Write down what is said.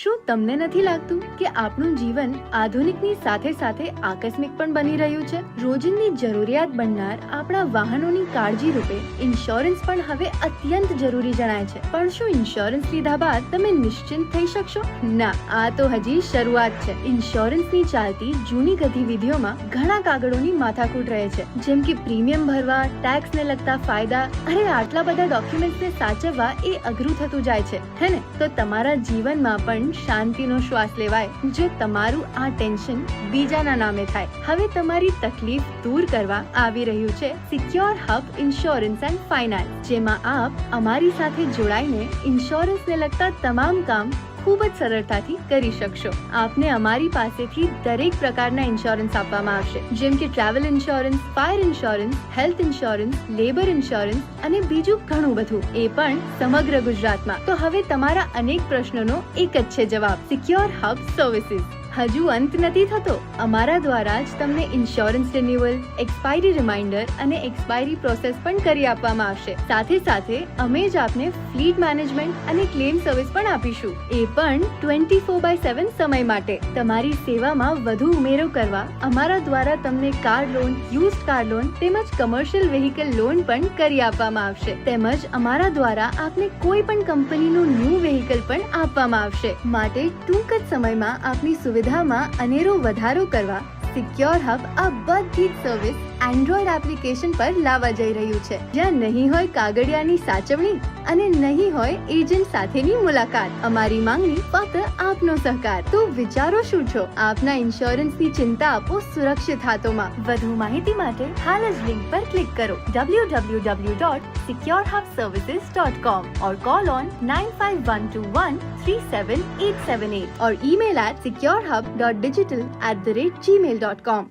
શું તમને નથી લાગતું કે આપણું જીવન આધુનિકની સાથે સાથે આકસ્મિક પણ બની રહ્યું છે? રોજિંદી જરૂરિયાત બનનાર આપણા વાહનોની કાળજી રૂપે ઇન્સ્યોરન્સ પણ હવે અત્યંત જરૂરી જણાય છે. પણ શું ઇન્સ્યોરન્સ લીધા બાદ તમે નિશ્ચિંત થઈ શકશો? ના, આ તો હજી શરૂઆત છે. ઇન્સ્યોરન્સની ચાલતી જૂની ગતિવિધિઓમાં ઘણા કાગળોની માથાકૂટ રહે છે, જેમ કે પ્રીમિયમ ભરવા, ટેક્સને લગતા ફાયદા. અરે આટલા બધા ડોક્યુમેન્ટ્સને સાચવવા એ અઘરું થતું જાય છે, હે ને? તો તમારા જીવનમાં પણ શાંતિનો શ્વાસ લેવાય જો તમારું આ ટેન્શન બીજાના નામે થાય. હવે તમારી તકલીફ દૂર કરવા આવી રહ્યું છે secure hub insurance and finance, જેમાં આપ અમારી સાથે જોડાઈને ઇન્સ્યોરન્સને લગતા તમામ કામ ખૂબ જ સરળતાથી કરી શકશો. આપને અમારી પાસેથી દરેક પ્રકારના ઇન્સ્યોરન્સ આપવામાં આવશે, જેમ કે travel insurance, fire insurance, health insurance, labour insurance અને બીજું ઘણું બધું, એ પણ સમગ્ર ગુજરાતમાં. તો હવે તમારા અનેક પ્રશ્નોનો એક જ છે જવાબ: સિક્યોર હબ સર્વિસીસ. હજુ અંત નથી થતો. અમારા દ્વારા જ તમને ઇન્સ્યોરન્સ રિન્યુઅલ, એક્સપાયરી રિમાઇન્ડર અને એક્સપાયરી પ્રોસેસ પણ કરી આપવામાં આવશે. સાથે સાથે અમે જ આપને ફ્લીટ મેનેજમેન્ટ અને ક્લેમ સર્વિસ પણ આપીશું, એ પણ 24/7 સમય માટે. તમારી સેવામાં વધુ ઉમેરો કરવા અમારા દ્વારા તમને car loan, used car loan તેમજ કમર્શિયલ વેહિકલ લોન પણ કરી આપવામાં આવશે. તેમજ અમારા દ્વારા આપને કોઈ પણ કંપનીનું ન્યૂ વેહિકલ પણ આપવામાં આવશે. માટે ટૂંક જ સમયમાં આપની સુવિધામાં અનેરો વધારો કરવા સિક્યોર હબ આ બધી જ સર્વિસ એન્ડ્રોઇડ એપ્લિકેશન પર લાવવા જઈ રહ્યું છે, જ્યાં નહીં હોય કાગળિયાની સાચવણી અને નહીં હોય એજન્ટ સાથેની મુલાકાત. અમારી માંગણી ફક્ત આપનો સહકાર. તો વિચારો શું છો? આપના ઇન્સ્યોરન્સની ચિંતા આપો સુરક્ષિત હાથોમાં. વધુ માહિતી માટે હાલ જ લિંક પર ક્લિક કરો www.securehubservices.com or call on 9512137878 or email at securehub.digital@gmail.com.